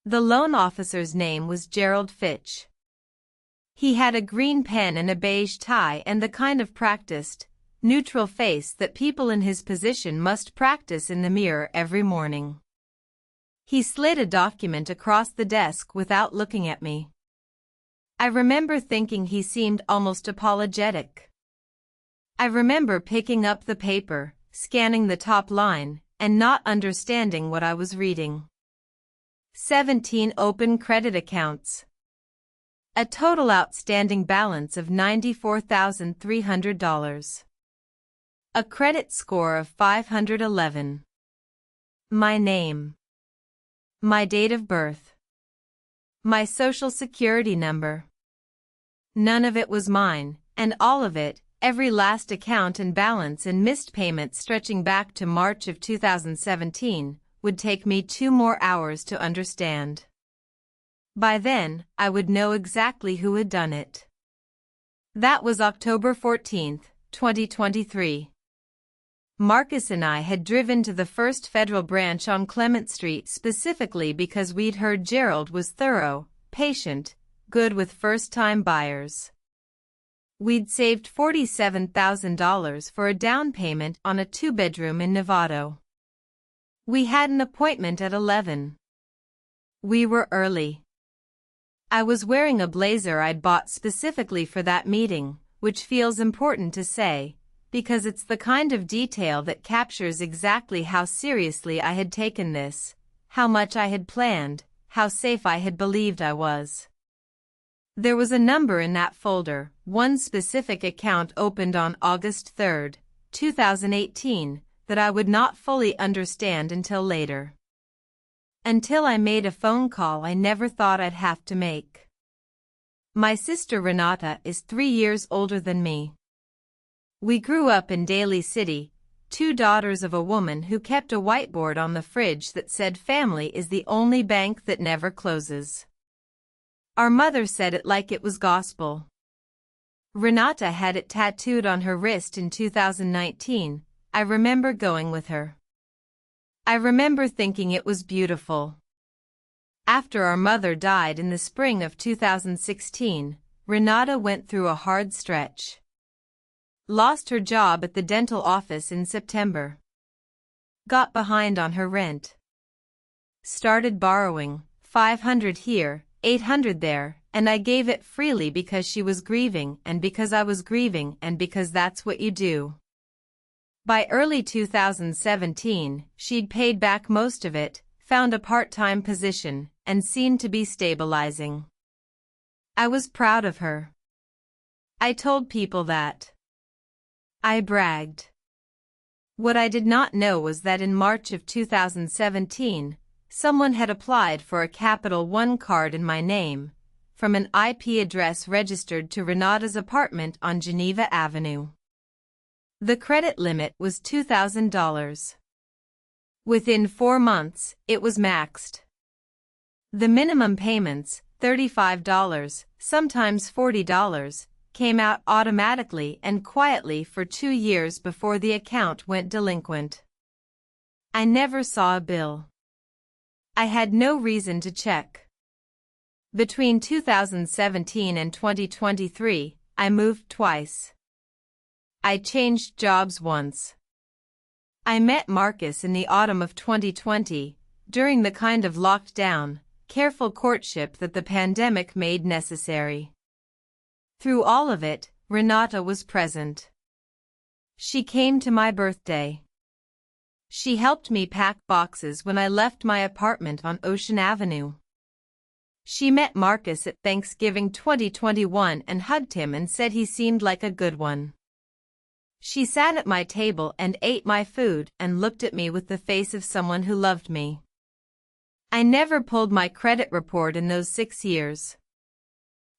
The loan officer's name was Gerald Fitch. He had a green pen and a beige tie and the kind of practiced, neutral face that people in his position must practice in the mirror every morning. He slid a document across the desk without looking at me. I remember thinking he seemed almost apologetic. I remember picking up the paper, scanning the top line, and not understanding what I was reading. 17 open credit accounts. A total outstanding balance of $94,300. A credit score of 511. My name. My date of birth. My social security number. None of it was mine, and all of it, every last account and balance and missed payments stretching back to March of 2017, would take me 2 more hours to understand. By then, I would know exactly who had done it. That was October 14, 2023. Marcus and I had driven to the First Federal Branch on Clement Street specifically because we'd heard Gerald was thorough, patient, good with first-time buyers. We'd saved $47,000 for a down payment on a 2-bedroom in Novato. We had an appointment at 11. We were early. I was wearing a blazer I'd bought specifically for that meeting, which feels important to say, because it's the kind of detail that captures exactly how seriously I had taken this, how much I had planned, how safe I had believed I was. There was a number in that folder, one specific account opened on August 3, 2018, that I would not fully understand until later. Until I made a phone call I never thought I'd have to make. My sister Renata is 3 years older than me. We grew up in Daly City, 2 daughters of a woman who kept a whiteboard on the fridge that said family is the only bank that never closes. Our mother said it like it was gospel. Renata had it tattooed on her wrist in 2019. I remember going with her. I remember thinking it was beautiful. After our mother died in the spring of 2016, Renata went through a hard stretch. Lost her job at the dental office in September. Got behind on her rent. Started borrowing, $500 here, $800 there, and I gave it freely because she was grieving and because I was grieving and because that's what you do. By early 2017, she'd paid back most of it, found a part-time position, and seemed to be stabilizing. I was proud of her. I told people that. I bragged. What I did not know was that in March of 2017, someone had applied for a Capital One card in my name, from an IP address registered to Renata's apartment on Geneva Avenue. The credit limit was $2,000. Within 4 months, it was maxed. The minimum payments, $35, sometimes $40, came out automatically and quietly for 2 years before the account went delinquent. I never saw a bill. I had no reason to check. Between 2017 and 2023, I moved twice. I changed jobs once. I met Marcus in the autumn of 2020, during the kind of locked-down, careful courtship that the pandemic made necessary. Through all of it, Renata was present. She came to my birthday. She helped me pack boxes when I left my apartment on Ocean Avenue. She met Marcus at Thanksgiving 2021 and hugged him and said he seemed like a good one. She sat at my table and ate my food and looked at me with the face of someone who loved me. I never pulled my credit report in those 6 years.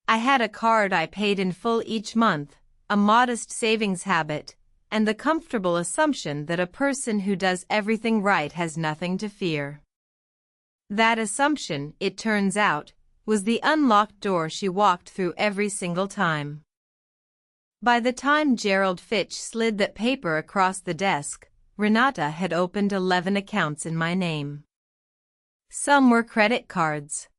I had a card I paid in full each month, a modest savings habit, and the comfortable assumption that a person who does everything right has nothing to fear. That assumption, it turns out, was the unlocked door she walked through every single time. By the time Gerald Fitch slid that paper across the desk, Renata had opened 11 accounts in my name. Some were credit cards.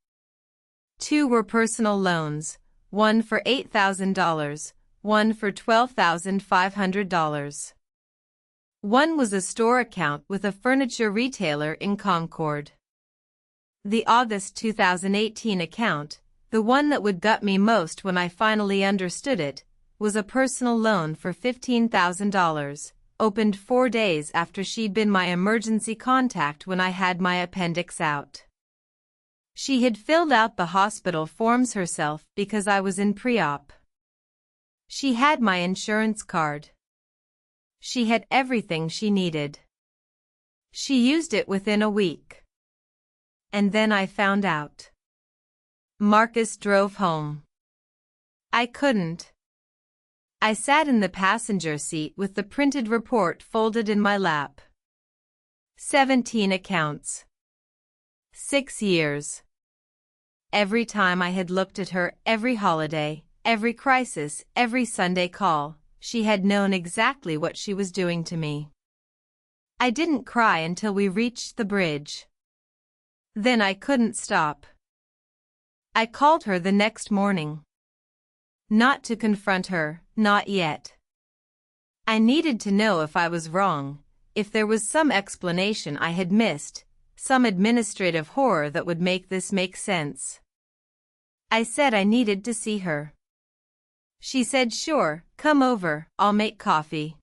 2 were personal loans, one for $8,000, one for $12,500. One was a store account with a furniture retailer in Concord. The August 2018 account, the one that would gut me most when I finally understood it, was a personal loan for $15,000, opened 4 days after she'd been my emergency contact when I had my appendix out. She had filled out the hospital forms herself because I was in pre-op. She had my insurance card. She had everything she needed. She used it within a week. And then I found out. Marcus drove home. I couldn't. I sat in the passenger seat with the printed report folded in my lap. 17 accounts. 6 years. Every time I had looked at her, every holiday, every crisis, every Sunday call, she had known exactly what she was doing to me. I didn't cry until we reached the bridge. Then I couldn't stop. I called her the next morning. Not to confront her, not yet. I needed to know if I was wrong, if there was some explanation I had missed, some administrative horror that would make this make sense. I said I needed to see her. She said, "Sure, come over, I'll make coffee."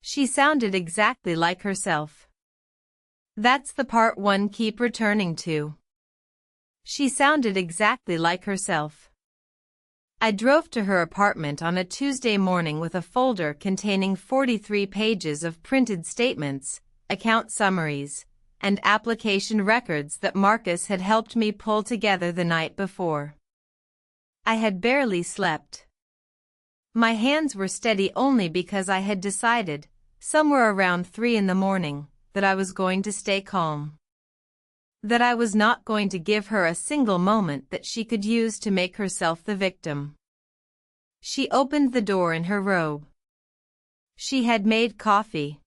She sounded exactly like herself. That's the part one keep returning to. She sounded exactly like herself. I drove to her apartment on a Tuesday morning with a folder containing 43 pages of printed statements, account summaries, and application records that Marcus had helped me pull together the night before. I had barely slept. My hands were steady only because I had decided, somewhere around 3 in the morning, that I was going to stay calm. That I was not going to give her a single moment that she could use to make herself the victim. She opened the door in her robe. She had made coffee.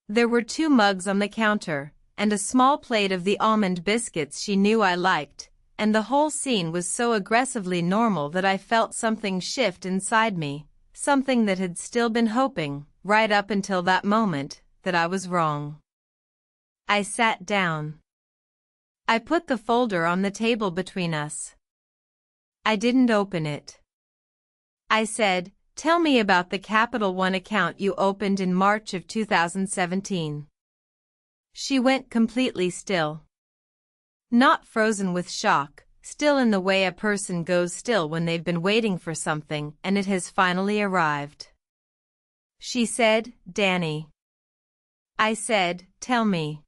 There were 2 mugs on the counter, and a small plate of the almond biscuits she knew I liked, and the whole scene was so aggressively normal that I felt something shift inside me, something that had still been hoping, right up until that moment, that I was wrong. I sat down. I put the folder on the table between us. I didn't open it. I said, "Tell me about the Capital One account you opened in March of 2017. She went completely still. Not frozen with shock, still in the way a person goes still when they've been waiting for something and it has finally arrived. She said, "Danny." I said, "Tell me."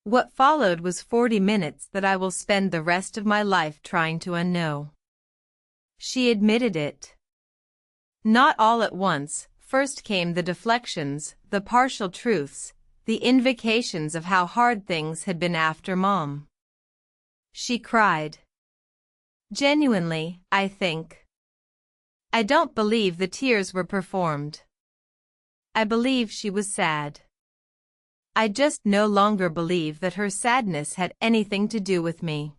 What followed was 40 minutes that I will spend the rest of my life trying to unknow. She admitted it. Not all at once. First came the deflections, the partial truths, the invocations of how hard things had been after Mom. She cried. Genuinely, I think. I don't believe the tears were performed. I believe she was sad. I just no longer believe that her sadness had anything to do with me.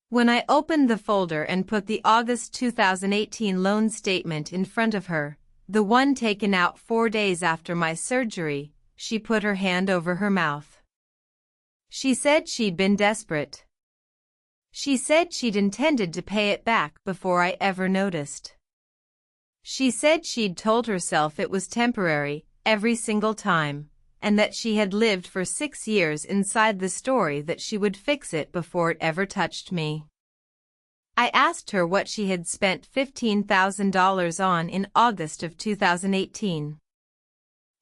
When I opened the folder and put the August 2018 loan statement in front of her, the one taken out 4 days after my surgery, she put her hand over her mouth. She said she'd been desperate. She said she'd intended to pay it back before I ever noticed. She said she'd told herself it was temporary, every single time, and that she had lived for 6 years inside the story that she would fix it before it ever touched me. I asked her what she had spent $15,000 on in August of 2018.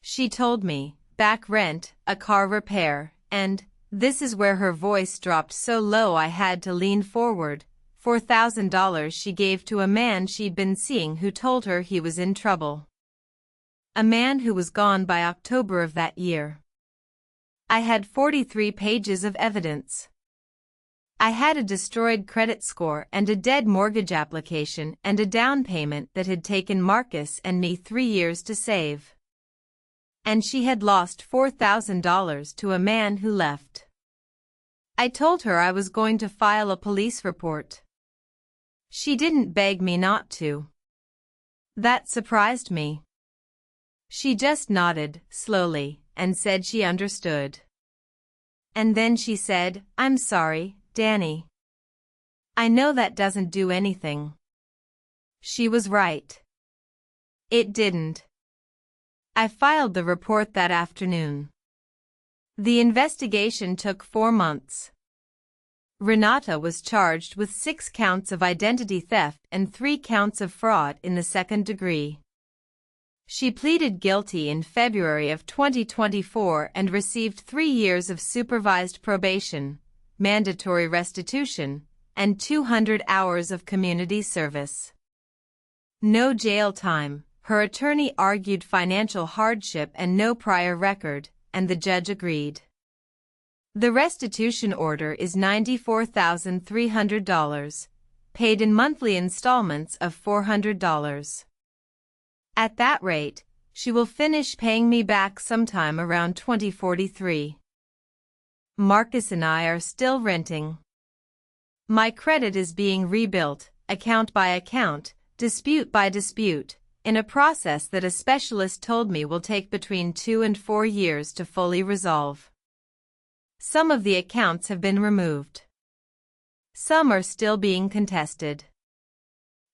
She told me, back rent, a car repair, and, this is where her voice dropped so low I had to lean forward, $4,000 she gave to a man she'd been seeing who told her he was in trouble. A man who was gone by October of that year. I had 43 pages of evidence. I had a destroyed credit score and a dead mortgage application and a down payment that had taken Marcus and me 3 years to save. And she had lost $4,000 to a man who left. I told her I was going to file a police report. She didn't beg me not to. That surprised me. She just nodded, slowly, and said she understood. And then she said, "I'm sorry, Danny. I know that doesn't do anything." She was right. It didn't. I filed the report that afternoon. The investigation took 4 months. Renata was charged with 6 counts of identity theft and 3 counts of fraud in the second degree. She pleaded guilty in February of 2024 and received 3 years of supervised probation, mandatory restitution, and 200 hours of community service. No jail time. Her attorney argued financial hardship and no prior record, and the judge agreed. The restitution order is $94,300, paid in monthly installments of $400. At that rate, she will finish paying me back sometime around 2043. Marcus and I are still renting. My credit is being rebuilt, account by account, dispute by dispute, in a process that a specialist told me will take between 2 and 4 years to fully resolve. Some of the accounts have been removed. Some are still being contested.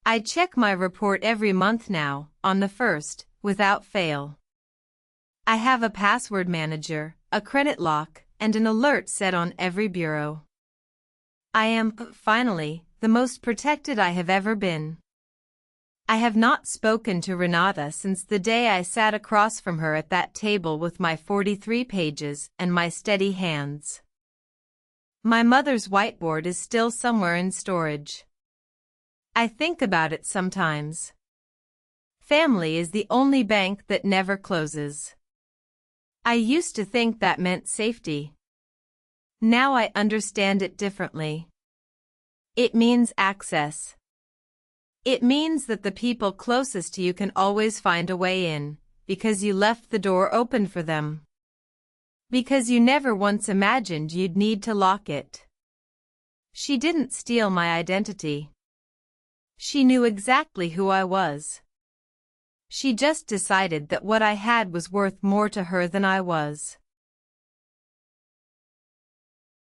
I check my report every month now, on the 1st, without fail. I have a password manager, a credit lock, and an alert set on every bureau. I am, finally, the most protected I have ever been. I have not spoken to Renata since the day I sat across from her at that table with my 43 pages and my steady hands. My mother's whiteboard is still somewhere in storage. I think about it sometimes. Family is the only bank that never closes. I used to think that meant safety. Now I understand it differently. It means access. It means that the people closest to you can always find a way in, because you left the door open for them. Because you never once imagined you'd need to lock it. She didn't steal my identity. She knew exactly who I was. She just decided that what I had was worth more to her than I was.